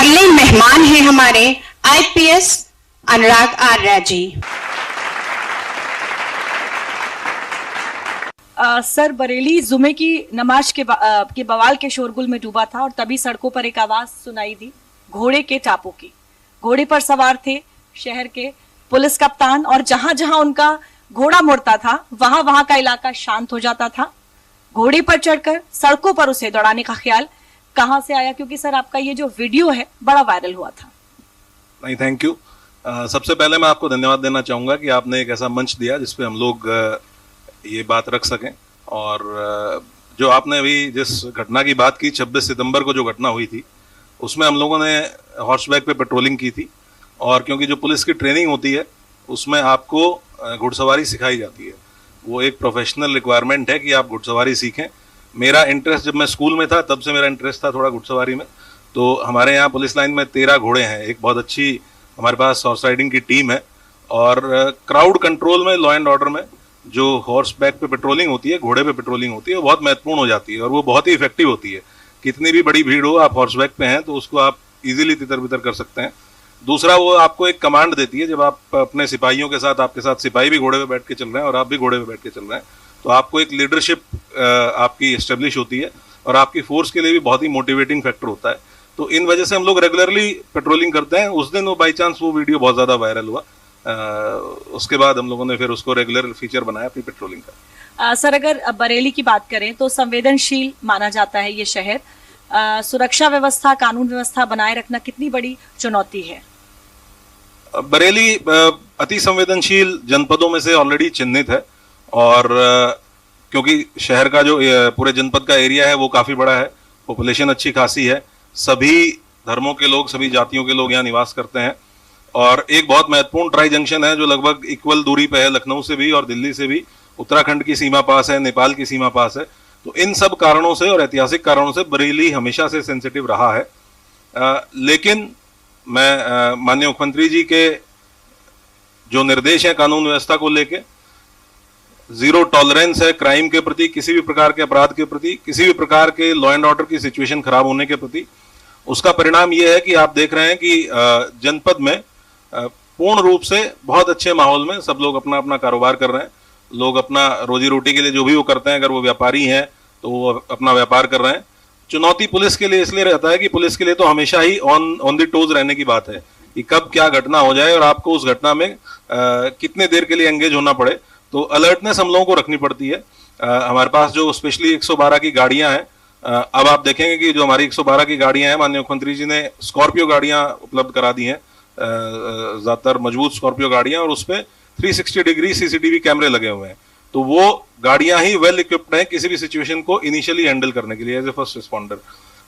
अगले मेहमान हैं हमारे आईपीएस अनुराग आर्या जी। सर, बरेली जुमे की नमाज के बवाल के शोरगुल में डूबा था और तभी सड़कों पर एक आवाज सुनाई दी, घोड़े के टापू की। घोड़े पर सवार थे शहर के पुलिस कप्तान और जहां जहां उनका घोड़ा मुड़ता था वहां वहां का इलाका शांत हो जाता था। घोड़े पर चढ़कर सड़कों पर उसे दौड़ाने का ख्याल कहां से आया? क्योंकि सर आपका ये जो वीडियो है बड़ा वायरल हुआ था। नहीं, थैंक यू। सबसे पहले मैं आपको धन्यवाद देना चाहूंगा कि आपने एक ऐसा मंच दिया जिसपे हम लोग ये बात रख सकें। और जो आपने अभी जिस घटना की बात की, 26 सितंबर को जो घटना हुई थी, उसमें हम लोगों ने हॉर्सबैक पे पेट्रोलिंग की थी। और क्योंकि जो पुलिस की ट्रेनिंग होती है उसमें आपको घुड़सवारी सिखाई जाती है, वो एक प्रोफेशनल रिक्वायरमेंट है कि आप घुड़सवारी सीखें। मेरा इंटरेस्ट जब मैं स्कूल में था तब से मेरा इंटरेस्ट था थोड़ा घुड़सवारी में। तो हमारे यहाँ पुलिस लाइन में 13 घोड़े हैं, एक बहुत अच्छी हमारे पास हॉर्स राइडिंग की टीम है। और क्राउड कंट्रोल में, लॉ एंड ऑर्डर में जो हॉर्स बैक पे पेट्रोलिंग होती है, घोड़े पे पेट्रोलिंग होती है, वो बहुत महत्वपूर्ण हो जाती है और वो बहुत ही इफेक्टिव होती है। कितनी भी बड़ी भीड़ हो, आप हॉर्स बैक पे हैं तो उसको आप इजीली तितर बितर कर सकते हैं। दूसरा, वो आपको एक कमांड देती है, जब आप अपने सिपाहियों के साथ, आपके साथ सिपाही भी घोड़े पे बैठ के चल रहे हैं और आप भी घोड़े पे बैठ के चल रहे हैं, तो आपको एक लीडरशिप आपकी एस्टेब्लिश होती है और आपकी फोर्स के लिए भी बहुत ही मोटिवेटिंग फैक्टर होता है। तो इन वजह से हम लोग रेगुलरली पेट्रोलिंग करते हैं। उस दिन वो बाई चांस वो वीडियो बहुत ज्यादा वायरल हुआ। उसके बाद हम लोगों ने फिर उसको रेगुलर फीचर बनाया अपनी पेट्रोलिंग का। सर, अगर बरेली की बात करें तो संवेदनशील माना जाता है ये शहर। सुरक्षा व्यवस्था, कानून व्यवस्था बनाए रखना कितनी बड़ी चुनौती है? बरेली अति संवेदनशील जनपदों में से ऑलरेडी चिन्हित है। और क्योंकि शहर का जो पूरे जनपद का एरिया है वो काफी बड़ा है, पॉपुलेशन अच्छी खासी है, सभी धर्मों के लोग, सभी जातियों के लोग यहाँ निवास करते हैं। और एक बहुत महत्वपूर्ण ट्राई जंक्शन है जो लगभग इक्वल दूरी पे है, लखनऊ से भी और दिल्ली से भी। उत्तराखंड की सीमा पास है, नेपाल की सीमा पास है। तो इन सब कारणों से और ऐतिहासिक कारणों से बरेली हमेशा से सेंसिटिव रहा है। लेकिन मैं माननीय मुख्यमंत्री जी के जो निर्देश है कानून व्यवस्था को लेके, जीरो टॉलरेंस है क्राइम के प्रति, किसी भी प्रकार के अपराध के प्रति, किसी भी प्रकार के लॉ एंड ऑर्डर की सिचुएशन खराब होने के प्रति। उसका परिणाम यह है कि आप देख रहे हैं कि जनपद में पूर्ण रूप से बहुत अच्छे माहौल में सब लोग अपना अपना कारोबार कर रहे हैं। लोग अपना रोजी रोटी के लिए जो भी वो करते हैं, अगर वो व्यापारी हैं तो वो अपना व्यापार कर रहे हैं। चुनौती पुलिस के लिए इसलिए रहता है कि पुलिस के लिए तो हमेशा ही ऑन द टोज रहने की बात है कि कब क्या घटना हो जाए और आपको उस घटना में कितने देर के लिए एंगेज होना पड़े। तो अलर्टनेस हम लोगों को रखनी पड़ती है। हमारे पास जो स्पेशली 112 की गाड़ियां हैं, अब आप देखेंगे कि जो हमारी 112 की गाड़ियां हैं, माननीय मुख्यमंत्री जी ने स्कॉर्पियो गाड़ियां उपलब्ध करा दी हैं, ज्यादातर मजबूत स्कॉर्पियो गाड़ियां, और उस पर 360 डिग्री सीसीटीवी कैमरे लगे हुए हैं। तो वो गाड़ियां ही वेल इक्विप्ड हैं किसी भी सिचुएशन को इनिशियली हैंडल करने के लिए एज ए फर्स्ट रिस्पॉन्डर।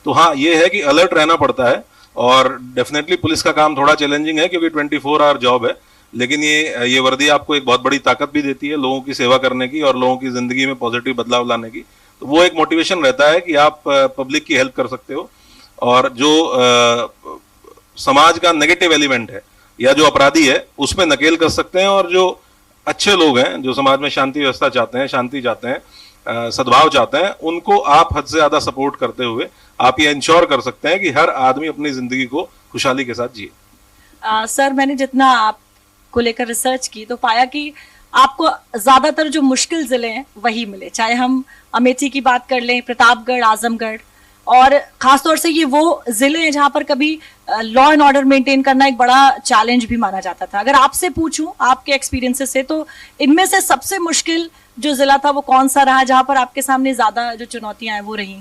तो हाँ, ये है कि अलर्ट रहना पड़ता है। और डेफिनेटली पुलिस का काम थोड़ा चैलेंजिंग है क्योंकि 24 आवर जॉब है, लेकिन ये वर्दी आपको एक बहुत बड़ी ताकत भी देती है लोगों की सेवा करने की और लोगों की जिंदगी में पॉजिटिव बदलाव लाने की। तो वो एक मोटिवेशन रहता है कि आप पब्लिक की हेल्प कर सकते हो और जो समाज का नेगेटिव एलिमेंट है या जो अपराधी है उसमें नकेल कर सकते हैं। और जो अच्छे लोग हैं, जो समाज में शांति व्यवस्था चाहते हैं, शांति चाहते हैं, सद्भाव चाहते हैं, उनको आप हद से ज्यादा सपोर्ट करते हुए आप ये इंश्योर कर सकते हैं कि हर आदमी अपनी जिंदगी को खुशहाली के साथ जिए। सर, मैंने जितना आपको लेकर रिसर्च की तो पाया कि आपको ज्यादातर जो मुश्किल जिले हैं वही मिले, चाहे हम अमेठी की बात कर लें, प्रतापगढ़, आजमगढ़, और खासतौर से ये वो जिले हैं जहां पर कभी लॉ एंड ऑर्डर मेंटेन करना एक बड़ा चैलेंज भी माना जाता था। अगर आपसे पूछूं आपके एक्सपीरियंसेस से, तो इनमें से सबसे मुश्किल जो जिला था वो कौन सा रहा जहां पर आपके सामने ज्यादा जो चुनौतियां हैं वो रही?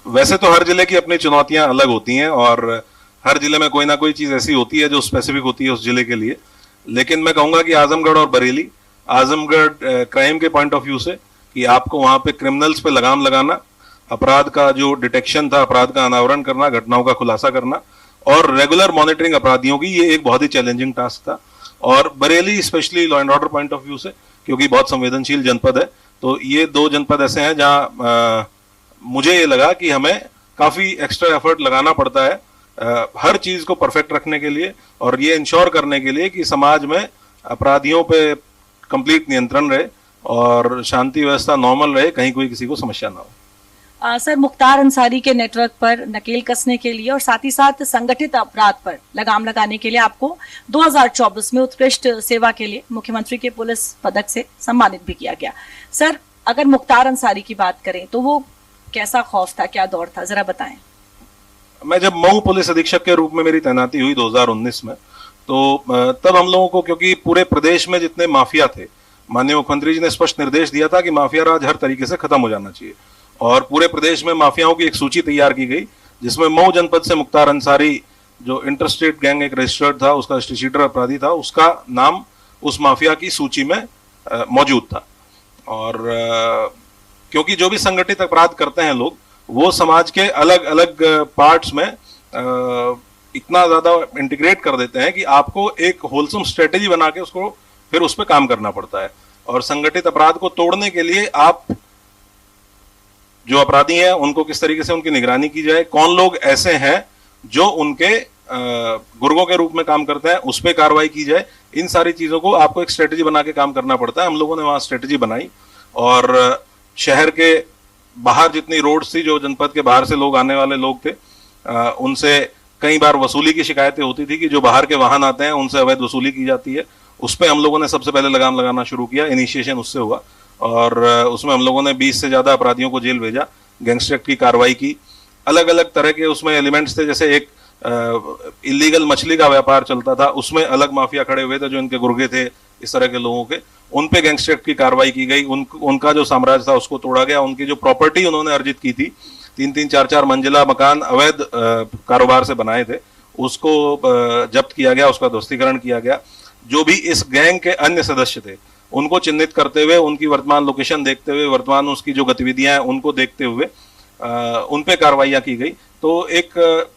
वैसे तो हर जिले की अपनी चुनौतियां अलग होती हैं और हर जिले में कोई ना कोई चीज ऐसी होती है जो स्पेसिफिक होती है उस जिले के लिए। लेकिन मैं कहूंगा कि आजमगढ़ और बरेली, आजमगढ़ क्राइम के पॉइंट ऑफ व्यू से कि आपको वहां पे क्रिमिनल्स पे लगाम लगाना, अपराध का जो डिटेक्शन था, अपराध का अनावरण करना, घटनाओं का खुलासा करना और रेगुलर मॉनिटरिंग अपराधियों की, ये एक बहुत ही चैलेंजिंग टास्क था। और Bareilly specially law and order point of view से, क्योंकि बहुत संवेदनशील जनपद है, तो ये दो जनपद ऐसे हैं जहां मुझे ये लगा कि हमें काफी एक्स्ट्रा एफर्ट लगाना पड़ता है हर चीज को परफेक्ट रखने के लिए और ये इंश्योर करने के लिए कि समाज में अपराधियों पे कंप्लीट नियंत्रण रहे और शांति व्यवस्था नॉर्मल रहे, कहीं कोई किसी को समस्या ना हो। सर, मुख्तार अंसारी के नेटवर्क पर नकेल कसने के लिए और साथ ही साथ संगठित अपराध पर लगाम लगाने के लिए आपको 2024 में उत्कृष्ट सेवा के लिए मुख्यमंत्री के पुलिस पदक से सम्मानित भी किया गया। सर, अगर मुख्तार अंसारी की बात करें तो वो कैसा खौफ था, क्या दौर था, जरा बताएं। मैं जब मऊ पुलिस अधीक्षक के रूप में मेरी तैनाती हुई 2019 में, तो तब हम लोगों को, क्योंकि पूरे प्रदेश में जितने माफिया थे, माननीय मुख्यमंत्री जी ने स्पष्ट निर्देश दिया था कि माफिया राज हर तरीके से खत्म हो जाना चाहिए और पूरे प्रदेश में माफियाओं की एक सूची तैयार की गई, जिसमें मऊ जनपद से मुख्तार अंसारी, जो इंटरस्टेट गैंग एक रजिस्टर्ड था, उसका स्ट्रीट अपराधी था, उसका नाम उस माफिया की सूची में मौजूद था। और क्योंकि जो भी संगठित अपराध करते हैं लोग, वो समाज के अलग अलग पार्ट्स में इतना ज्यादा इंटीग्रेट कर देते हैं कि आपको एक होलसम स्ट्रेटेजी बना के उसको फिर उस पर काम करना पड़ता है। और संगठित अपराध को तोड़ने के लिए आप जो अपराधी हैं उनको किस तरीके से उनकी निगरानी की जाए, कौन लोग ऐसे हैं जो उनके गुर्गों के रूप में काम करते हैं, उस पर कार्रवाई की जाए, इन सारी चीजों को आपको एक स्ट्रेटेजी बना के काम करना पड़ता है। हम लोगों ने वहां स्ट्रेटेजी बनाई और शहर के बाहर जितनी रोड्स थी, जो जनपद के बाहर से लोग आने वाले लोग थे, उनसे कई बार वसूली की शिकायतें होती थी कि जो बाहर के वाहन आते हैं उनसे अवैध वसूली की जाती है। उस पर हम लोगों ने सबसे पहले लगाम लगाना शुरू किया, इनिशिएशन उससे हुआ और उसमें हम लोगों ने 20 से ज्यादा अपराधियों को जेल भेजा, गैंगस्टर एक्ट की कार्रवाई की। अलग अलग तरह के उसमें एलिमेंट्स थे, जैसे एक इलीगल मछली का व्यापार चलता था, उसमें अलग माफिया खड़े हुए थे जो इनके गुर्गे थे, इस तरह के लोगों के, उन पे गैंगस्टर एक्ट की कार्रवाई की गई। उनका जो साम्राज्य था उसको तोड़ा गया। उनकी जो प्रॉपर्टी उन्होंने अर्जित की थी, 3-3, 4-4 मंजिला मकान अवैध कारोबार से बनाए थे, उसको जब्त किया गया, उसका ध्वस्तीकरण किया गया। जो भी इस गैंग के अन्य सदस्य थे उनको चिन्हित करते हुए, उनकी वर्तमान लोकेशन देखते हुए, वर्तमान उसकी जो गतिविधियां हैं उनको देखते हुए उन पे कार्रवाइयां की गई। तो एक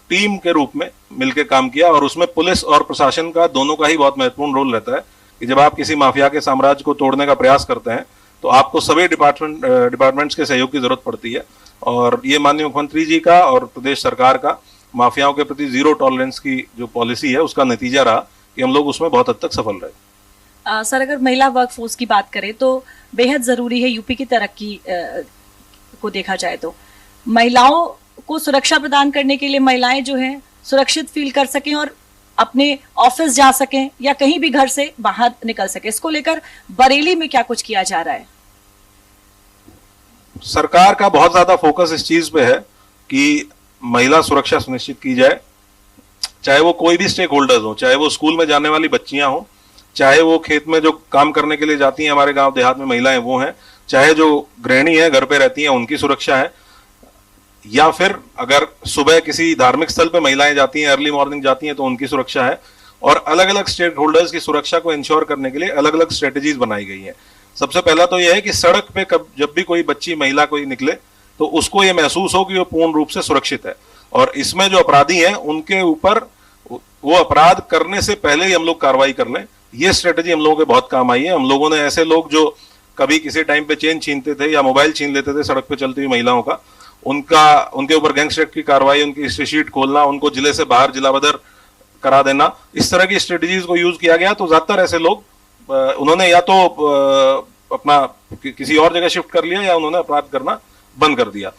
टीम के रूप में मिलकर काम किया और उसमें पुलिस और प्रशासन का दोनों का ही बहुत महत्वपूर्ण रोल रहता है कि जब आप किसी माफिया के साम्राज्य को तोड़ने का प्रयास करते हैं तो आपको सभी डिपार्टमेंट्स के सहयोग की जरूरत पड़ती है। और ये माननीय मुख्यमंत्री जी का और प्रदेश सरकार का माफियाओं के प्रति जीरो टॉलरेंस की जो पॉलिसी है, उसका नतीजा रहा कि हम लोग उसमें बहुत हद तक सफल रहे। सर, अगर महिला वर्कफोर्स की बात करें तो बेहद जरूरी है यूपी की तरक्की को देखा जाए तो महिलाओं को सुरक्षा प्रदान करने के लिए महिलाएं जो हैं सुरक्षित फील कर सकें और अपने ऑफिस जा सकें या कहीं भी घर से बाहर निकल सके, इसको लेकर बरेली में क्या कुछ किया जा रहा है? सरकार का बहुत ज्यादा फोकस इस चीज पे है कि महिला सुरक्षा सुनिश्चित की जाए, चाहे वो कोई भी स्टेक होल्डर्स हो, चाहे वो स्कूल में जाने वाली बच्चियां हो, चाहे वो खेत में जो काम करने के लिए जाती हैं, हमारे गांव देहात में महिलाएं वो हैं, चाहे जो गृहिणी है घर पे रहती हैं उनकी सुरक्षा है, या फिर अगर सुबह किसी धार्मिक स्थल पे महिलाएं जाती हैं, अर्ली मॉर्निंग जाती हैं तो उनकी सुरक्षा है। और अलग अलग स्टेक होल्डर्स की सुरक्षा को इंश्योर करने के लिए अलग अलग स्ट्रेटेजीज बनाई गई हैं। सबसे पहला तो यह है कि सड़क पे जब भी कोई बच्ची महिला कोई निकले तो उसको ये महसूस हो कि वो पूर्ण रूप से सुरक्षित है। और इसमें जो अपराधी हैं उनके ऊपर वो अपराध करने से पहले ही हम लोग कार्रवाई कर लें, ये स्ट्रेटेजी हम लोगों के बहुत काम आई है। हम लोगों ने ऐसे लोग जो कभी किसी टाइम पे चेन छीनते थे या मोबाइल छीन लेते थे सड़क पे चलती हुई महिलाओं का, उनके ऊपर गैंगस्टर एक्ट की कार्रवाई, उनकी हिस्ट्री शीट खोलना, उनको जिले से बाहर जिला बदर करा देना, इस तरह की स्ट्रेटेजीज को यूज किया गया। तो ज्यादातर ऐसे लोग उन्होंने या तो अपना किसी और जगह शिफ्ट कर लिया या उन्होंने अपराध करना बंद कर दिया।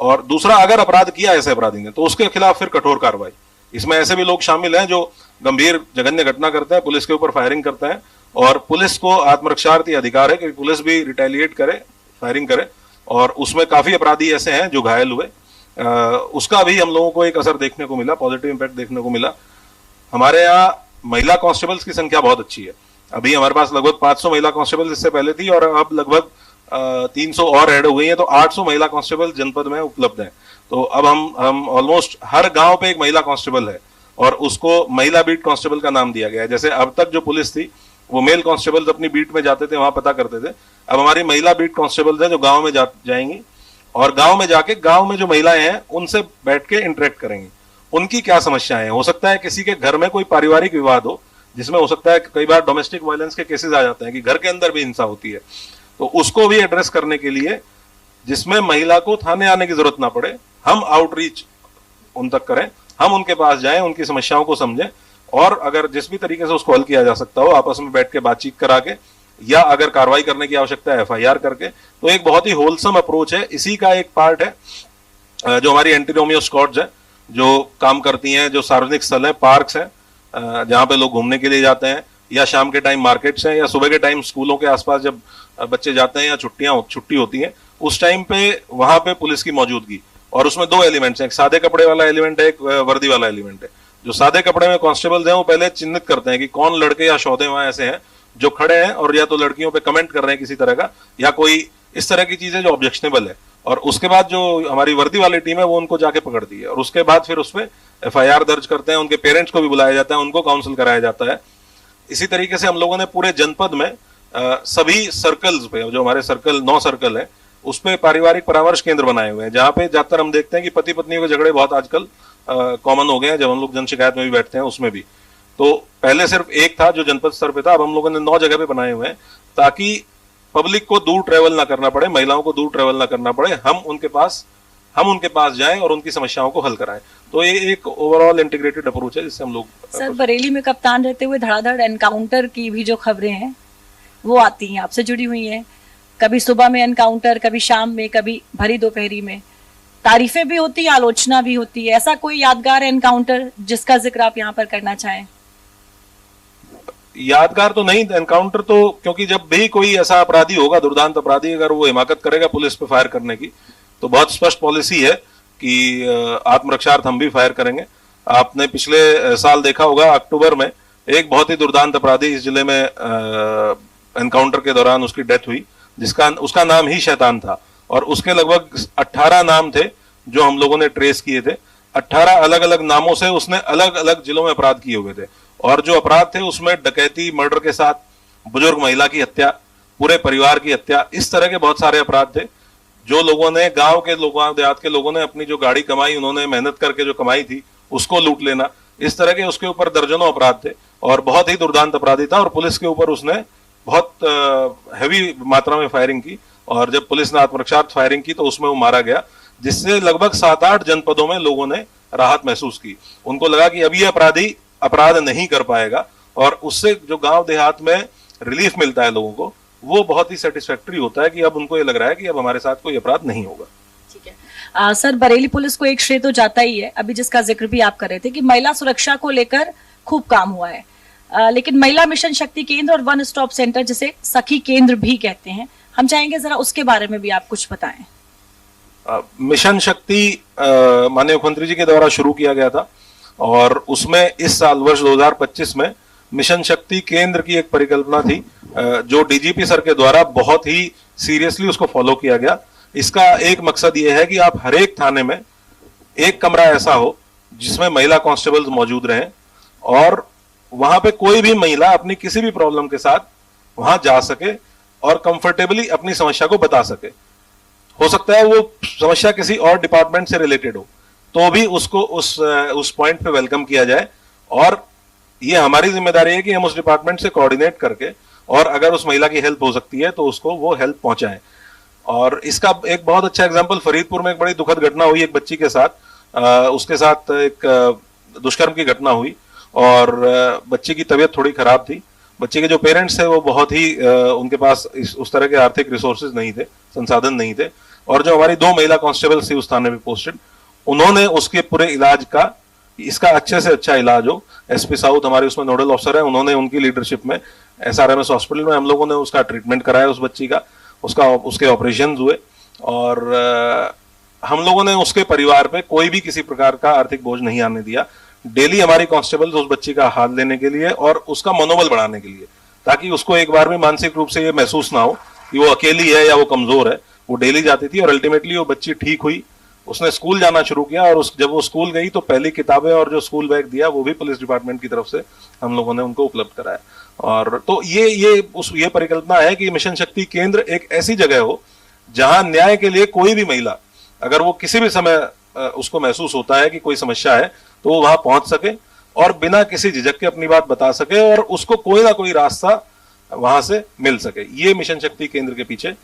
और दूसरा, अगर अपराध किया ऐसे अपराधी ने तो उसके खिलाफ फिर कठोर कार्रवाई। इसमें ऐसे भी लोग शामिल हैं जो गंभीर जघन्य घटना करते हैं, पुलिस के ऊपर फायरिंग करते हैं, और पुलिस को आत्मरक्षार्थी अधिकार है कि पुलिस भी रिटेलिएट करे, फायरिंग करे, और उसमें काफी अपराधी ऐसे हैं जो घायल हुए। उसका भी हम लोगों को एक असर देखने को मिला, पॉजिटिव इंपैक्ट देखने को मिला। हमारे यहाँ महिला कांस्टेबल्स की संख्या बहुत अच्छी है। अभी हमारे पास लगभग 500 महिला कांस्टेबल इससे पहले थी और अब लगभग 300 और ऐड हो गई हैं, तो 800 महिला कांस्टेबल जनपद में उपलब्ध हैं। तो अब हम ऑलमोस्ट हर गांव पे एक महिला कांस्टेबल है और उसको महिला बीट कांस्टेबल का नाम दिया गया है। जैसे अब तक जो पुलिस थी वो मेल कांस्टेबल्स अपनी बीट में जाते थे, वहां पता करते थे, अब हमारी महिला बीट कांस्टेबल्स हैं जो गांव में जाएंगी और गांव में जाके गांव में जो महिलाएं हैं उनसे बैठ के इंटरेक्ट करेंगी। उनकी क्या समस्याएं हैं, हो सकता है किसी के घर में कोई पारिवारिक विवाद हो जिसमें हो सकता है कई बार डोमेस्टिक वायलेंस के केसेस आ जाते हैं कि घर के अंदर भी हिंसा होती है, तो उसको भी एड्रेस करने के लिए जिसमें महिला को थाने आने की जरूरत ना पड़े, हम आउटरीच उन तक करें, हम उनके पास जाएं, उनकी समस्याओं को समझें और अगर जिस भी तरीके से उसको हल किया जा सकता हो आपस में बैठ के बातचीत करा के, या अगर कार्रवाई करने की आवश्यकता है FIR करके, तो एक बहुत ही होलसम अप्रोच है। इसी का एक पार्ट है जो हमारी एंटी रोमियो स्क्वाड्स हैं जो काम करती हैं, जो सार्वजनिक स्थल हैं, पार्क्स हैं जहाँ पे लोग घूमने के लिए जाते हैं, या शाम के टाइम मार्केट्स हैं, या सुबह के टाइम स्कूलों के आसपास जब बच्चे जाते हैं या छुट्टी होती है, उस टाइम पे वहां पे पुलिस की मौजूदगी। और उसमें दो एलिमेंट्स हैं, एक सादे कपड़े वाला एलिमेंट है, एक वर्दी वाला एलिमेंट है। जो सादे कपड़े में कांस्टेबल्स हैं वो पहले चिन्हित करते हैं कि कौन लड़के या शौदे वहां ऐसे हैं जो खड़े हैं और या तो लड़कियों पे कमेंट कर रहे हैं किसी तरह का, या कोई इस तरह की चीजें जो ऑब्जेक्शनेबल है। और उसके बाद जो हमारी वर्दी वाली टीम है वो उनको जाके पकड़ती है, और उसके बाद फिर उसमें FIR दर्ज करते हैं, उनके पेरेंट्स को भी बुलाया जाता है, उनको काउंसिल कराया जाता है। इसी तरीके से हम लोगों ने पूरे जनपद में सभी सर्कल्स पे, जो हमारे सर्कल 9 सर्कल है, उस पे पारिवारिक परामर्श केंद्र बनाए हुए हैं, जहाँ पे ज्यादातर हम देखते हैं कि पति पत्नियों के झगड़े बहुत आजकल कॉमन हो गए हैं। जब हम लोग जन शिकायत में भी बैठते हैं उसमें भी, तो पहले सिर्फ एक था जो जनपद स्तर पे था, अब हम लोगों ने 9 जगह पे बनाए हुए हैं ताकि पब्लिक को दूर ट्रेवल ना करना पड़े, महिलाओं को दूर ट्रेवल ना करना पड़े, हम उनके पास जाएं और उनकी समस्याओं को हल कराएं। तो ये एक ओवरऑल इंटीग्रेटेड अप्रोच है जिससे हम लोग। सर, बरेली में कप्तान रहते हुए धड़ाधड़ एनकाउंटर की भी जो खबरें हैं वो आती हैं, आपसे जुड़ी हुई हैं। कभी सुबह में एनकाउंटर, कभी शाम में, कभी भरी दोपहरी में। तारीफें भी होती है, आलोचना भी होती है। ऐसा कोई यादगार एनकाउंटर जिसका जिक्र आप यहाँ पर करना चाहें? यादगार तो नहीं एनकाउंटर तो, क्योंकि जब भी कोई ऐसा अपराधी होगा, दुर्दांत अपराधी, अगर वो हिमाकत करेगा पुलिस पे फायर करने की, तो बहुत स्पष्ट पॉलिसी है कि आत्मरक्षार्थ हम भी फायर करेंगे। आपने पिछले साल देखा होगा अक्टूबर में एक बहुत ही दुर्दांत अपराधी इस जिले में एनकाउंटर के दौरान उसकी डेथ हुई, उसका नाम ही शैतान था, और उसके लगभग 18 नाम थे जो हम लोगों ने ट्रेस किए थे। 18 अलग अलग नामों से उसने अलग अलग जिलों में अपराध किए हुए थे, और जो अपराध थे उसमें डकैती, मर्डर के साथ बुजुर्ग महिला की हत्या, पूरे परिवार की हत्या, इस तरह के बहुत सारे अपराध थे। जो लोगों ने, गांव के लोगों, देहात के लोगों ने अपनी जो गाड़ी कमाई, उन्होंने मेहनत करके जो कमाई थी उसको लूट लेना, इस तरह के उसके ऊपर दर्जनों अपराध थे, और बहुत ही दुर्दांत अपराधी था। और पुलिस के ऊपर उसने बहुत हैवी मात्रा में फायरिंग की, और जब पुलिस ने आत्मरक्षार्थ फायरिंग की तो उसमें वो मारा गया, जिससे लगभग 7-8 जनपदों में लोगों ने राहत महसूस की। उनको लगा कि अब ये अपराधी अपराध नहीं कर पाएगा, और उससे जो गांव देहात में रिलीफ मिलता है लोगों को, वो बहुत ही सेटिस्फैक्टरी होता है कि अब उनको ये लग रहा है कि अब हमारे साथ कोई अपराध नहीं होगा। ठीक है सर, बरेली पुलिस को एक श्रेय तो जाता ही है। अभी जिसका जिक्र भी आप कर रहे थे कि महिला सुरक्षा को लेकर खूब काम हुआ है, लेकिन महिला मिशन शक्ति केंद्र और वन स्टॉप सेंटर, जिसे सखी केंद्र भी कहते हैं, हम चाहेंगे जरा उसके बारे में भी आप कुछ बताएं। मिशन शक्ति माननीय मुख्यमंत्री जी के द्वारा शुरू किया गया था, और उसमें इस साल वर्ष 2025 में मिशन शक्ति केंद्र की एक परिकल्पना थी, जो DGP सर के द्वारा बहुत ही सीरियसली उसको फॉलो किया गया। इसका एक मकसद ये है कि आप हर एक थाने में एक कमरा ऐसा हो जिसमें महिला कांस्टेबल्स मौजूद रहें, और वहां पे कोई भी महिला अपनी किसी भी प्रॉब्लम के साथ वहां जा सके और कंफर्टेबली अपनी समस्या को बता सके। हो सकता है वो समस्या किसी और डिपार्टमेंट से रिलेटेड हो, तो भी उसको उस पॉइंट पे वेलकम किया जाए, और ये हमारी जिम्मेदारी है कि हम उस डिपार्टमेंट से कोऑर्डिनेट करके, और अगर उस महिला की हेल्प हो सकती है तो उसको वो हेल्प पहुंचाएं। और इसका एक बहुत अच्छा एग्जांपल फरीदपुर में एक बड़ी दुखद घटना हुई एक बच्ची के साथ। उसके साथ एक दुष्कर्म की घटना हुई, और बच्ची की तबीयत थोड़ी खराब थी। बच्चे के जो पेरेंट्स थे वो बहुत ही उनके पास उस तरह के आर्थिक रिसोर्सेज नहीं थे, संसाधन नहीं थे, और जो हमारी 2 महिला कांस्टेबल थी उस थाने में पोस्टेड, उन्होंने उसके पूरे इलाज का, इसका अच्छे से अच्छा इलाज हो, SP साउथ हमारे उसमें नोडल ऑफिसर है, उन्होंने उनकी लीडरशिप में SRMS हॉस्पिटल में हम लोगों ने उसका ट्रीटमेंट कराया उस बच्ची का, उसके ऑपरेशन हुए, और हम लोगों ने उसके परिवार पे कोई भी किसी प्रकार का आर्थिक बोझ नहीं आने दिया। डेली हमारी कांस्टेबल्स उस बच्ची का हाथ लेने के लिए और उसका मनोबल बढ़ाने के लिए, ताकि उसको एक बार भी मानसिक रूप से ये महसूस ना हो कि वो अकेली है या वो कमजोर है। वो डेली जाती थी, और अल्टीमेटली वो बच्ची ठीक हुई, उसने स्कूल जाना शुरू किया, और जब वो स्कूल गई तो पहली किताबें और जो स्कूल बैग दिया वो भी पुलिस डिपार्टमेंट की तरफ से हम लोगों ने उनको उपलब्ध कराया। और तो ये परिकल्पना है कि मिशन शक्ति केंद्र एक ऐसी जगह हो जहां न्याय के लिए कोई भी महिला, अगर वो किसी भी समय उसको महसूस होता है कि कोई समस्या है, तो वो वहां पहुंच सके और बिना किसी झिझक के अपनी बात बता सके, और उसको कोई ना कोई रास्ता वहां से मिल सके। ये मिशन शक्ति केंद्र के पीछे,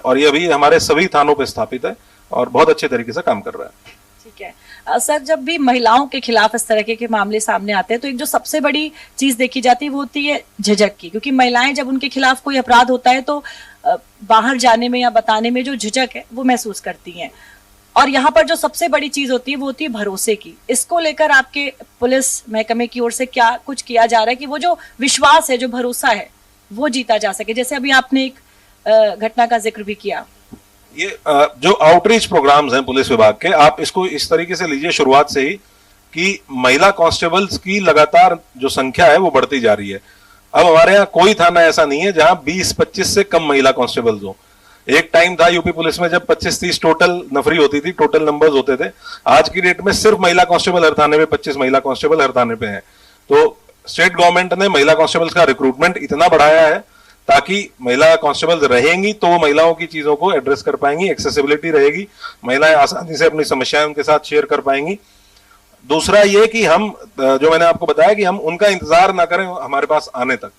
और ये अभी हमारे सभी थानों पे स्थापित है और बहुत अच्छे तरीके से काम कर रहा है। ठीक है सर, जब भी महिलाओं के खिलाफ इस तरह के मामले सामने आते हैं तो एक जो सबसे बड़ी चीज देखी जाती है वो होती है झिझक की, क्योंकि महिलाएं जब उनके खिलाफ कोई अपराध होता है तो बाहर जाने में या बताने में जो झिझक है वो महसूस करती हैं। और यहाँ पर जो सबसे बड़ी चीज होती है वो होती है भरोसे की। इसको लेकर आपके पुलिस महकमे की ओर से क्या कुछ किया जा रहा है कि वो जो विश्वास है, जो भरोसा है, वो जीता जा सके? जैसे अभी आपने एक घटना का जिक्र भी किया। ये जो आउटरीच प्रोग्राम्स हैं पुलिस विभाग के, आप इसको इस तरीके से लीजिए शुरुआत से ही कि महिला कांस्टेबल्स की लगातार जो संख्या है वो बढ़ती जा रही है। अब हमारे यहाँ कोई थाना ऐसा नहीं है जहां 20-25 से कम महिला कांस्टेबल्स हो। एक टाइम था यूपी पुलिस में जब 25-30 टोटल नफरी होती थी, टोटल नंबर्स होते थे। आज की डेट में सिर्फ महिला कांस्टेबल हर थाने पे 25 महिला कांस्टेबल हर थाने पे हैं। तो स्टेट गवर्नमेंट ने महिला कांस्टेबल्स का रिक्रूटमेंट इतना बढ़ाया है ताकि महिला कांस्टेबल्स रहेंगी तो वो महिलाओं की चीजों को एड्रेस कर पाएंगी, एक्सेसिबिलिटी रहेगी, महिलाएं आसानी से अपनी समस्याएं उनके साथ शेयर कर पाएंगी। दूसरा ये कि हम, जो मैंने आपको बताया कि हम उनका इंतजार ना करें हमारे पास आने तक,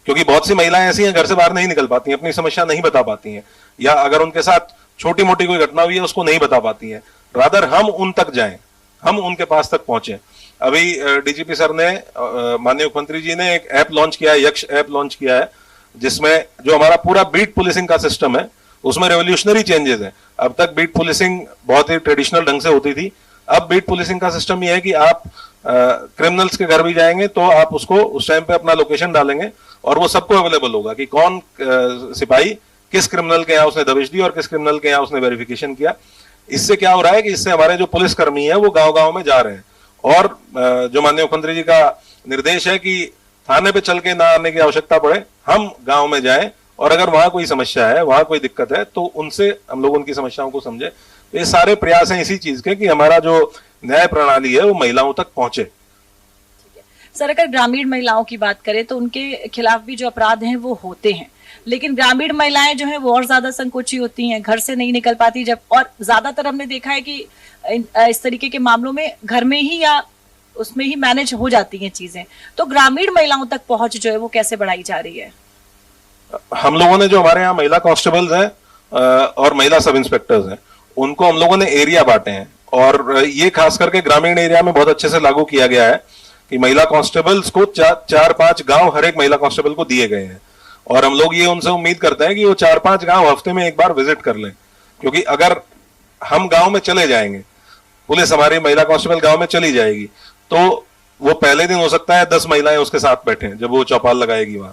क्योंकि बहुत सी महिलाएं ऐसी हैं घर से बाहर नहीं निकल पाती हैं, अपनी समस्या नहीं बता पाती हैं, या अगर उनके साथ छोटी मोटी कोई घटना हुई है उसको नहीं बता पाती हैं। रादर हम उन तक जाएं, हम उनके पास तक पहुंचे। अभी डीजीपी सर ने, माननीय मुख्यमंत्री जी ने एक ऐप लॉन्च किया है, यक्ष ऐप लॉन्च किया है, जिसमें जो हमारा पूरा बीट पुलिसिंग का सिस्टम है उसमें रेवोल्यूशनरी चेंजेस है। अब तक बीट पुलिसिंग बहुत ही ट्रेडिशनल ढंग से होती थी, अब बीट पुलिसिंग का सिस्टम ये है कि आप क्रिमिनल्स के घर भी जाएंगे तो आप उसको उस टाइम पे अपना लोकेशन डालेंगे और वो सबको अवेलेबल होगा कि कौन सिपाही किस क्रिमिनल के यहाँ उसने दबिश दी और किस क्रिमिनल के यहाँ उसने वेरिफिकेशन किया। इससे क्या हो रहा है कि इससे हमारे जो पुलिसकर्मी है वो गांव गांव में जा रहे हैं, और जो माननीय मुख्यमंत्री जी का निर्देश है कि थाने पे चल के ना आने की आवश्यकता पड़े, हम गांव में जाएं और अगर वहां कोई समस्या है, वहां कोई दिक्कत है तो उनसे हम लोग उनकी समस्याओं को समझे। ये सारे प्रयास हैं इसी चीज के कि हमारा जो न्याय प्रणाली है वो महिलाओं तक पहुंचे। सर, अगर ग्रामीण महिलाओं की बात करें तो उनके खिलाफ भी जो अपराध हैं वो होते हैं, लेकिन ग्रामीण महिलाएं जो हैं वो और ज्यादा संकोची होती हैं, घर से नहीं निकल पाती जब, और ज्यादातर हमने देखा है कि इस तरीके के मामलों में घर में ही या उसमें ही मैनेज हो जाती हैं चीजें। तो ग्रामीण महिलाओं तक पहुंच जो है वो कैसे बढ़ाई जा रही है? हम लोगों ने, जो हमारे यहाँ महिला कांस्टेबल्स हैं और महिला सब इंस्पेक्टर्स हैं, उनको हम लोगों ने एरिया बांटे हैं, और ये खास करके ग्रामीण एरिया में बहुत अच्छे से लागू किया गया है कि महिला कांस्टेबल्स को 4-5 गांव हर एक महिला कांस्टेबल को दिए गए हैं, और हम लोग ये उनसे उम्मीद करते हैं कि वो 4-5 गांव हफ्ते में एक बार विजिट कर लें, क्योंकि अगर हम गांव में चले जाएंगे, पुलिस हमारी महिला कांस्टेबल गांव में चली जाएगी, तो वो पहले दिन हो सकता है 10 महिलाएं उसके साथ बैठे जब वो चौपाल लगाएगी वहां,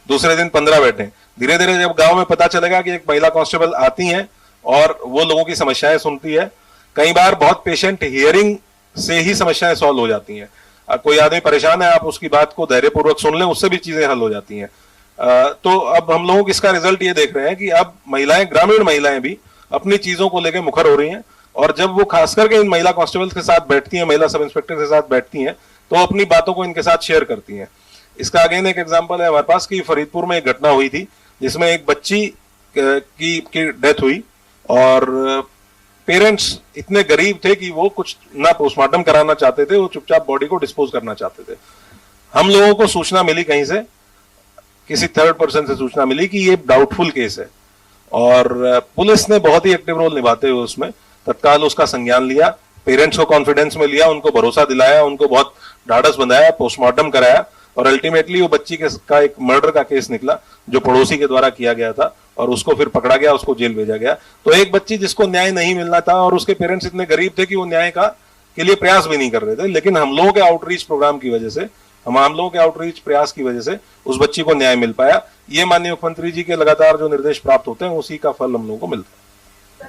दूसरे दिन 15 बैठे। धीरे धीरे जब गांव में पता चलेगा कि एक महिला कांस्टेबल आती हैं और वो लोगों की समस्याएं सुनती है, कई बार बहुत पेशेंट हियरिंग से ही समस्याएं सॉल्व हो जाती हैं। कोई आदमी परेशान है, आप उसकी बात को धैर्यपूर्वक सुन लें, उससे भी चीजें हल हो जाती हैं। तो अब हम लोग इसका रिजल्ट ये देख रहे हैं कि अब महिलाएं, ग्रामीण महिलाएं भी अपनी चीजों को लेकर मुखर हो रही हैं, और जब वो खास करके इन महिला कांस्टेबल्स के साथ बैठती हैं, महिला सब इंस्पेक्टर के साथ बैठती हैं, तो अपनी बातों को इनके साथ शेयर करती हैं। इसका अगेन एक एग्जांपल है हमारे पास कि फरीदपुर में एक घटना हुई थी जिसमें एक बच्ची की डेथ हुई, और पेरेंट्स इतने गरीब थे कि वो कुछ ना पोस्टमार्टम कराना चाहते थे, वो चुपचाप बॉडी को डिस्पोज करना चाहते थे। हम लोगों को सूचना मिली कहीं से, किसी थर्ड पर्सन से सूचना मिली कि ये डाउटफुल केस है, और पुलिस ने बहुत ही एक्टिव रोल निभाते हुए उसमें तत्काल उसका संज्ञान लिया, पेरेंट्स को कॉन्फिडेंस में लिया, उनको भरोसा दिलाया, उनको बहुत ढाढ़स बंधाया, पोस्टमार्टम कराया, और अल्टीमेटली वो बच्ची का एक मर्डर का केस निकला जो पड़ोसी के द्वारा किया गया था, और उसको फिर पकड़ा गया, उसको जेल भेजा गया। तो एक बच्ची जिसको न्याय नहीं मिलना था, और उसके पेरेंट्स इतने गरीब थे कि वो न्याय के लिए प्रयास भी नहीं कर रहे थे, लेकिन हम लोगों के आउटरीच प्रोग्राम की वजह से, हम लोगों के आउटरीच प्रयास की वजह से उस बच्ची को न्याय मिल पाया। ये माननीय मुख्यमंत्री जी के लगातार जो निर्देश प्राप्त होते हैं उसी का फल हम लोगों को मिलता है।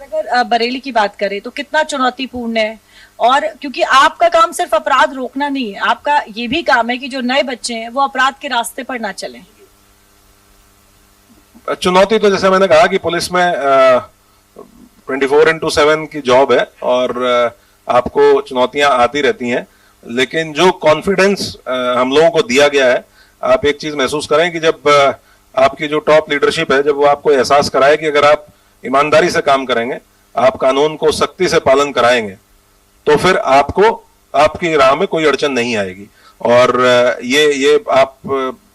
अगर बरेली की बात करें तो कितना चुनौतीपूर्ण है, और क्योंकि आपका काम सिर्फ अपराध रोकना नहीं है, आपका ये भी काम है कि जो नए बच्चे हैं वो अपराध के रास्ते पर ना चलें। चुनौती तो जैसे मैंने कहा कि पुलिस में 24/7 की जॉब है, और आपको चुनौतियां आती रहती हैं, लेकिन जो कॉन्फिडेंस हम लोगों को दिया गया है, आप एक चीज महसूस करें कि जब आपकी जो टॉप लीडरशिप है, जब वो आपको एहसास कराए कि अगर आप ईमानदारी से काम करेंगे, आप कानून को सख्ती से पालन कराएंगे, तो फिर आपको आपकी राह में कोई अड़चन नहीं आएगी। और ये आप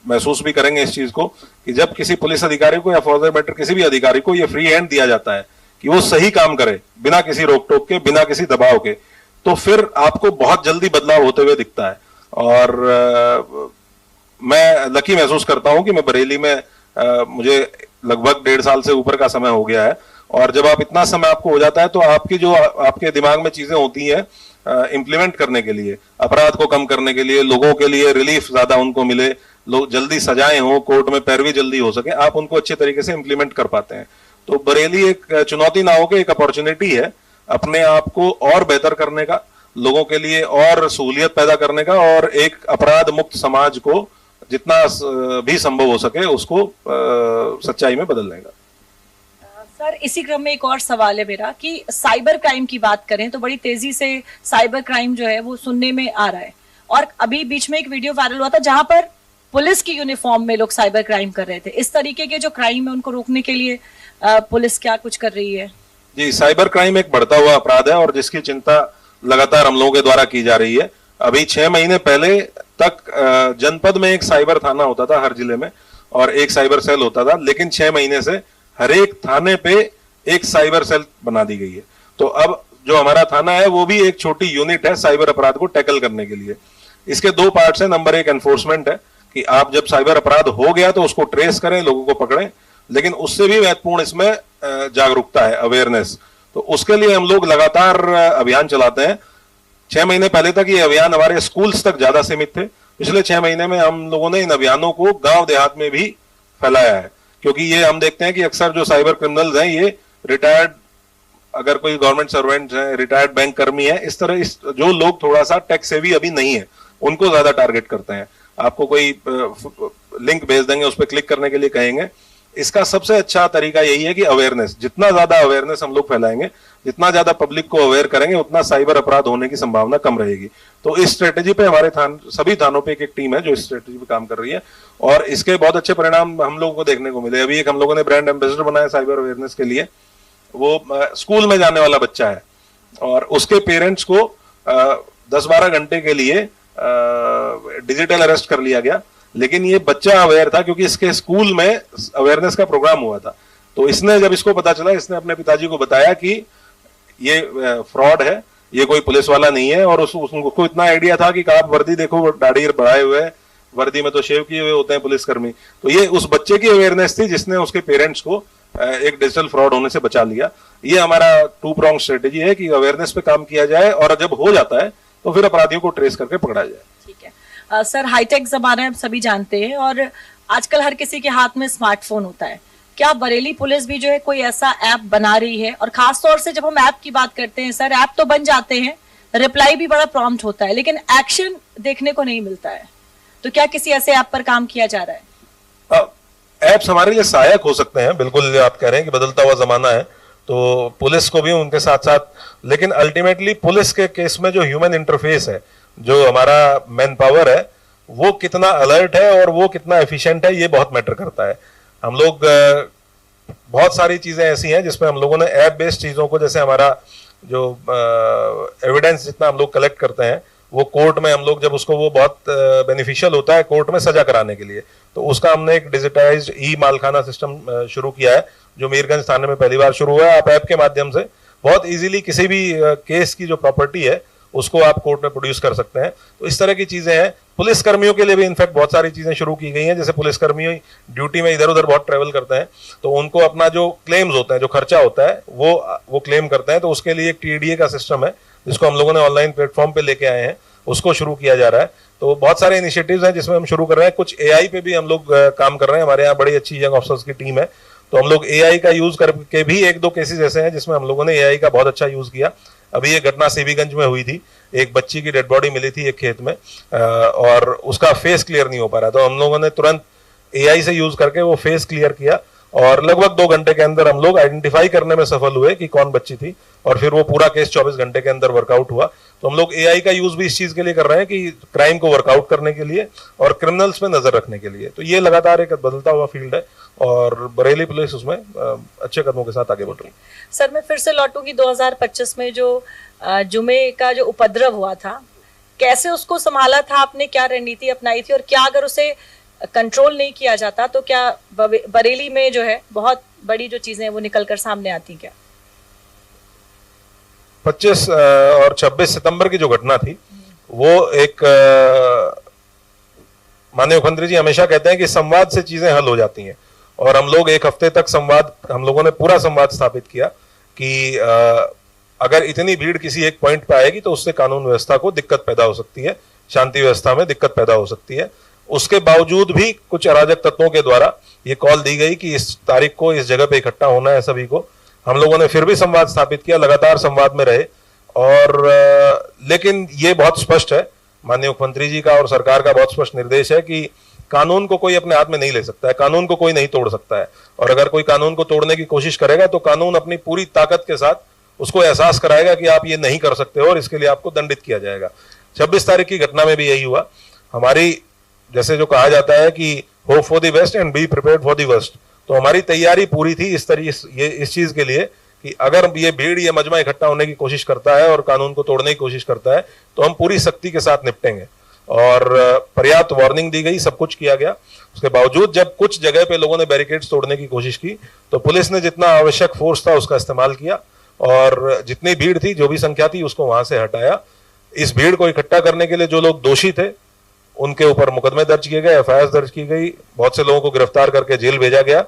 महसूस भी करेंगे इस चीज को कि जब किसी पुलिस अधिकारी को या फॉर दैट मैटर किसी भी अधिकारी को ये फ्री हैंड दिया जाता है कि वो सही काम करे बिना किसी रोक टोक के, बिना किसी दबाव के, तो फिर आपको बहुत जल्दी बदलाव होते हुए दिखता है। और मैं लकी महसूस करता हूं कि मैं बरेली में मुझे लगभग 1.5 साल से ऊपर का समय हो गया है, और जब आप इतना समय आपको हो जाता है तो आपकी जो आपके दिमाग में चीजें होती हैं इम्प्लीमेंट करने के लिए, अपराध को कम करने के लिए, लोगों के लिए रिलीफ ज्यादा उनको मिले, लोग जल्दी सजाएं हो, कोर्ट में पैरवी जल्दी हो सके, आप उनको अच्छे तरीके से इम्प्लीमेंट कर पाते हैं। तो बरेली एक चुनौती ना होकर एक अपॉर्चुनिटी है अपने आप को और बेहतर करने का, लोगों के लिए और सहूलियत पैदा करने का, और एक अपराध मुक्त समाज को जितना भी संभव हो सके उसको सच्चाई में बदलने का। सर, इसी क्रम में एक और सवाल है मेरा कि साइबर क्राइम की बात करें तो बड़ी तेजी से साइबर क्राइम जो है वो सुनने में आ रहा है, और अभी बीच में एक वीडियो वायरल हुआ था जहां पर पुलिस की यूनिफॉर्म में लोग साइबर क्राइम कर रहे थे। इस तरीके के जो क्राइम है उनको रोकने के लिए पुलिस क्या कुछ कर रही है? जी, साइबर क्राइम एक बढ़ता हुआ अपराध है और जिसकी चिंता लगातार हम लोगों के द्वारा की जा रही है। अभी 6 महीने पहले तक जनपद में एक साइबर थाना होता था हर जिले में और एक साइबर सेल होता था, लेकिन 6 महीने से हर एक थाने पे एक साइबर सेल बना दी गई है। तो अब जो हमारा थाना है वो भी एक छोटी यूनिट है साइबर अपराध को टैकल करने के लिए। इसके 2 पार्ट्स हैं। नंबर 1 एनफोर्समेंट है कि आप जब साइबर अपराध हो गया तो उसको ट्रेस करें, लोगों को पकड़ें, लेकिन उससे भी महत्वपूर्ण इसमें जागरूकता है, अवेयरनेस। तो उसके लिए हम लोग लगातार अभियान चलाते हैं। 6 महीने पहले तक ये अभियान हमारे स्कूल्स तक ज्यादा सीमित थे। पिछले 6 महीने में हम लोगों ने इन अभियानों को गांव देहात में भी फैलाया है, क्योंकि ये हम देखते हैं कि अक्सर जो साइबर क्रिमिनल्स हैं ये रिटायर्ड, अगर कोई गवर्नमेंट सर्वेंट है, रिटायर्ड बैंक कर्मी है, इस तरह जो लोग थोड़ा सा टेक सेवी अभी नहीं है उनको ज्यादा टारगेट करते हैं। आपको कोई लिंक भेज देंगे, उस पर क्लिक करने के लिए कहेंगे। इसका सबसे अच्छा तरीका यही है कि अवेयरनेस, जितना ज्यादा अवेयरनेस हम लोग फैलाएंगे, जितना ज्यादा पब्लिक को अवेयर करेंगे, उतना साइबर अपराध होने की संभावना कम रहेगी। तो इस स्ट्रेटेजी पे हमारे सभी थानों पे एक टीम है जो इस स्ट्रेटेजी पे काम कर रही है और इसके बहुत अच्छे परिणाम हम लोगों को देखने को मिले। अभी एक हम लोगों ने ब्रांड एम्बेसडर बनाया साइबर अवेयरनेस के लिए। वो स्कूल में जाने वाला बच्चा है और उसके पेरेंट्स को 10-12 घंटे के लिए डिजिटल अरेस्ट कर लिया गया, लेकिन ये बच्चा अवेयर था क्योंकि इसके स्कूल में अवेयरनेस का प्रोग्राम हुआ था। तो इसने, जब इसको पता चला, इसने अपने पिताजी को बताया कि ये फ्रॉड है, ये कोई पुलिस वाला नहीं है। और उसको इतना आइडिया था कि आप वर्दी देखो, दाढ़ी बढ़ाए हुए, वर्दी में तो शेव किए हुए होते हैं पुलिसकर्मी। तो ये उस बच्चे की अवेयरनेस थी जिसने उसके पेरेंट्स को एक डिजिटल फ्रॉड होने से बचा लिया। ये हमारा 2 pronged स्ट्रेटेजी है कि अवेयरनेस पे काम किया जाए और जब हो जाता है तो फिर अपराधियों को ट्रेस करके पकड़ा जाए। ठीक है सर, हाईटेक जमाना है, सभी जानते हैं, और आजकल हर किसी के हाथ में स्मार्टफोन होता है। क्या बरेली पुलिस भी जो है कोई ऐसा ऐप बना रही है? और खास तौर से जब हम ऐप की बात करते हैं सर, ऐप तो बन जाते हैं, रिप्लाई भी बड़ा प्रॉम्प्ट होता है, लेकिन एक्शन देखने को नहीं मिलता है। तो क्या किसी ऐसे ऐप पर काम किया जा रहा है? ऐप्स हमारे लिए सहायक हो सकते हैं, बिल्कुल आप कह रहे हैं कि बदलता हुआ जमाना है तो पुलिस को भी उनके साथ साथ, लेकिन अल्टीमेटली पुलिस के केस में जो ह्यूमन इंटरफेस है, जो हमारा मैन पावर है, वो कितना अलर्ट है और वो कितना एफिशिएंट है, ये बहुत मैटर करता है। हम लोग बहुत सारी चीजें ऐसी हैं जिसमें हम लोगों ने ऐप बेस्ड चीजों को, जैसे हमारा जो एविडेंस जितना हम लोग कलेक्ट करते हैं वो कोर्ट में हम लोग जब उसको, वो बहुत बेनिफिशियल होता है कोर्ट में सजा कराने के लिए, तो उसका हमने एक डिजिटाइज्ड ई मालखाना सिस्टम शुरू किया है जो मीरगंज थाने में पहली बार शुरू हुआ है। आप ऐप के माध्यम से बहुत इजीली किसी भी केस की जो प्रॉपर्टी है उसको आप कोर्ट में प्रोड्यूस कर सकते हैं। तो इस तरह की चीजें हैं। पुलिस कर्मियों के लिए भी इनफैक्ट बहुत सारी चीजें शुरू की गई हैं, जैसे पुलिसकर्मी ड्यूटी में इधर उधर बहुत ट्रेवल करते हैं, तो उनको अपना जो क्लेम्स होता है, जो खर्चा होता है, वो क्लेम करते हैं। तो उसके लिए एक TDA का सिस्टम है जिसको हम लोगों ने ऑनलाइन प्लेटफॉर्म पे लेके आए हैं, उसको शुरू किया जा रहा है। तो बहुत सारे इनिशिएटिव्स हैं जिसमें हम शुरू कर रहे हैं। कुछ AI पे भी हम लोग काम कर रहे हैं। हमारे यहाँ बड़ी अच्छी यंग ऑफिसर्स की टीम है, तो हम लोग AI का यूज करके भी 1-2 केसेस ऐसे हैं जिसमें हम लोगों ने AI का बहुत अच्छा यूज किया। अभी ये घटना सीबीगंज में हुई थी, एक बच्ची की डेड बॉडी मिली थी एक खेत में और उसका फेस क्लियर नहीं हो पा रहा, तो हम लोगों ने तुरंत AI से यूज करके वो फेस क्लियर किया और लगभग 2 घंटे के अंदर हम लोग आइडेंटिफाई करने में सफल हुए कि कौन बच्ची थी, और फिर वो पूरा केस 24 घंटे के अंदर वर्कआउट हुआ। तो हम लोग AI का यूज भी इस चीज के लिए कर रहे हैं कि क्राइम को वर्कआउट करने के लिए और क्रिमिनल्स पे नजर रखने के लिए। तो ये लगातार एक बदलता हुआ फील्ड है और बरेली पुलिस उसमें अच्छे कदमों के साथ आगे बढ़ रही है। सर, मैं फिर से लौटूंगी 2025 में जो जुमे का जो उपद्रव हुआ था, कैसे उसको संभाला था आपने, क्या रणनीति अपनाई थी, और क्या अगर उसे कंट्रोल नहीं किया जाता तो क्या बरेली में जो है बहुत बड़ी जो चीजें वो निकल कर सामने आती क्या? 25 और 26 सितंबर की जो घटना थी वो एक, माननीय मुख्यमंत्री जी हमेशा कहते हैं कि संवाद से चीजें हल हो जाती हैं, और हम लोग एक हफ्ते तक हम लोगों ने पूरा संवाद स्थापित किया कि अगर इतनी भीड़ किसी एक पॉइंट पे आएगी तो उससे कानून व्यवस्था को दिक्कत पैदा हो सकती है, शांति व्यवस्था में दिक्कत पैदा हो सकती है। उसके बावजूद भी कुछ अराजक तत्वों के द्वारा ये कॉल दी गई कि इस तारीख को इस जगह पे इकट्ठा होना है सभी को। हम लोगों ने फिर भी संवाद स्थापित किया, लगातार संवाद में रहे, और लेकिन ये बहुत स्पष्ट है, माननीय मुख्यमंत्री जी का और सरकार का बहुत स्पष्ट निर्देश है कि कानून को कोई अपने हाथ में नहीं ले सकता है, कानून को कोई नहीं तोड़ सकता है, और अगर कोई कानून को तोड़ने की कोशिश करेगा तो कानून अपनी पूरी ताकत के साथ उसको एहसास कराएगा कि आप ये नहीं कर सकते हो और इसके लिए आपको दंडित किया जाएगा। 26 तारीख की घटना में भी यही हुआ। हमारी, जैसे जो कहा जाता है कि hope for the best and be prepared for the worst, तो हमारी तैयारी पूरी थी इस चीज के लिए कि अगर ये भीड़, ये मजमा इकट्ठा होने की कोशिश करता है और कानून को तोड़ने की कोशिश करता है तो हम पूरी सख्ती के साथ निपटेंगे, और पर्याप्त वार्निंग दी गई, सब कुछ किया गया। उसके बावजूद जब कुछ जगह पे लोगों ने बैरिकेड्स तोड़ने की कोशिश की तो पुलिस ने जितना आवश्यक फोर्स था उसका इस्तेमाल किया, और जितनी भीड़ थी, जो भी संख्या थी, उसको वहां से हटाया। इस भीड़ को इकट्ठा करने के लिए जो लोग दोषी थे उनके ऊपर मुकदमे दर्ज किए गए, FIR दर्ज की गई, बहुत से लोगों को गिरफ्तार करके जेल भेजा गया।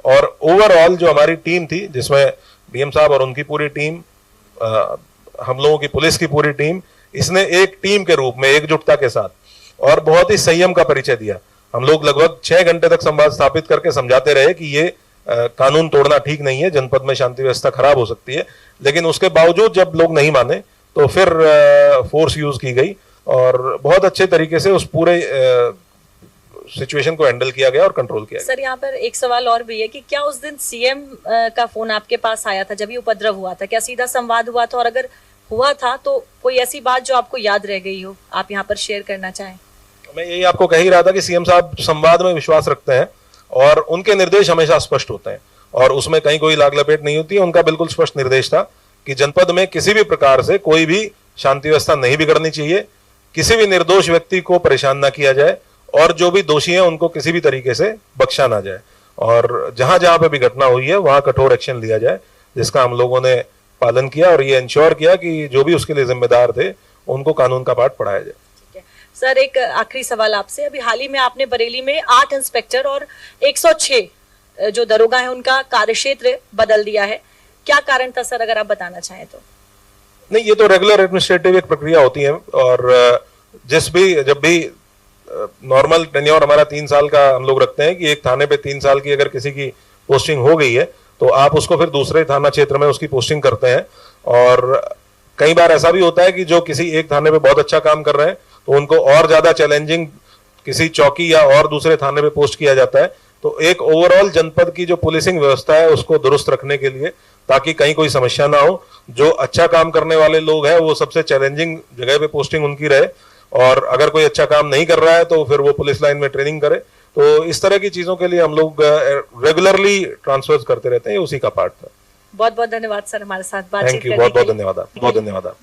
और ओवरऑल जो हमारी टीम थी, जिसमें DM साहब और उनकी पूरी टीम, हम लोगों की पुलिस की पूरी टीम, इसने एक टीम के रूप में एकजुटता के साथ और बहुत ही संयम का परिचय दिया। हम लोग लगभग 6 घंटे तक संवाद स्थापित करके समझाते रहे कि ये कानून तोड़ना ठीक नहीं है, जनपद में शांति व्यवस्था खराब हो सकती है, लेकिन उसके बावजूद जब लोग नहीं माने तो फिर फोर्स यूज की गई और बहुत अच्छे तरीके से उस पूरे सिचुएशन को हैंडल किया गया और कंट्रोल किया गया। सर, यहाँ पर एक सवाल और भी है कि क्या उस दिन CM का फोन आपके पास आया था जब ये उपद्रव हुआ था? क्या सीधा संवाद हुआ था, और अगर हुआ था तो कोई ऐसी बात जो आपको याद रह गई हो, आप यहाँ पर शेयर करना चाहें? मैं यही आपको कह ही रहा था कि CM साहब संवाद में विश्वास रखते हैं और उनके निर्देश हमेशा स्पष्ट होते हैं और उसमें कहीं कोई लाग लपेट नहीं होती है। उनका बिल्कुल स्पष्ट निर्देश था कि जनपद में किसी भी प्रकार से कोई भी शांति व्यवस्था नहीं बिगड़नी चाहिए, किसी भी निर्दोष व्यक्ति को परेशान ना किया जाए, और जो भी दोषी हैं उनको किसी भी तरीके से बख्शा ना जाए, और जहां जहां पे भी घटना हुई है वहां कठोर एक्शन लिया जाए, जिसका हम लोगों ने पालन किया और ये इंश्योर किया कि जो भी उसके लिए जिम्मेदार थे उनको कानून का पाठ पढ़ाया जाए। ठीक है सर, एक आखिरी सवाल आपसे। अभी हाल ही में आपने बरेली में 8 इंस्पेक्टर और 106 जो दरोगा है उनका कार्यक्षेत्र बदल दिया है, क्या कारण था सर, अगर आप बताना चाहें तो? नहीं, ये तो रेगुलर एडमिनिस्ट्रेटिव एक प्रक्रिया होती है, और जब भी नॉर्मल टेन्योर हमारा 3 साल का हम लोग रखते हैं कि एक थाने पे 3 साल की अगर किसी की पोस्टिंग हो गई है तो आप उसको फिर दूसरे थाना क्षेत्र में उसकी पोस्टिंग करते हैं। और कई बार ऐसा भी होता है कि जो किसी एक थाने पे बहुत अच्छा काम कर रहे हैं तो उनको और ज्यादा चैलेंजिंग किसी चौकी या और दूसरे थाने पे पोस्ट किया जाता है। तो एक ओवरऑल जनपद की जो पुलिसिंग व्यवस्था है उसको दुरुस्त रखने के लिए, ताकि कहीं कोई समस्या ना हो, जो अच्छा काम करने वाले लोग हैं वो सबसे चैलेंजिंग जगह पे पोस्टिंग उनकी रहे, और अगर कोई अच्छा काम नहीं कर रहा है तो फिर वो पुलिस लाइन में ट्रेनिंग करे। तो इस तरह की चीजों के लिए हम लोग रेगुलरली ट्रांसफर्स करते रहते हैं, उसी का पार्ट था। बहुत बहुत धन्यवाद सर हमारे साथ बातचीत करने के लिए। बहुत बहुत धन्यवाद।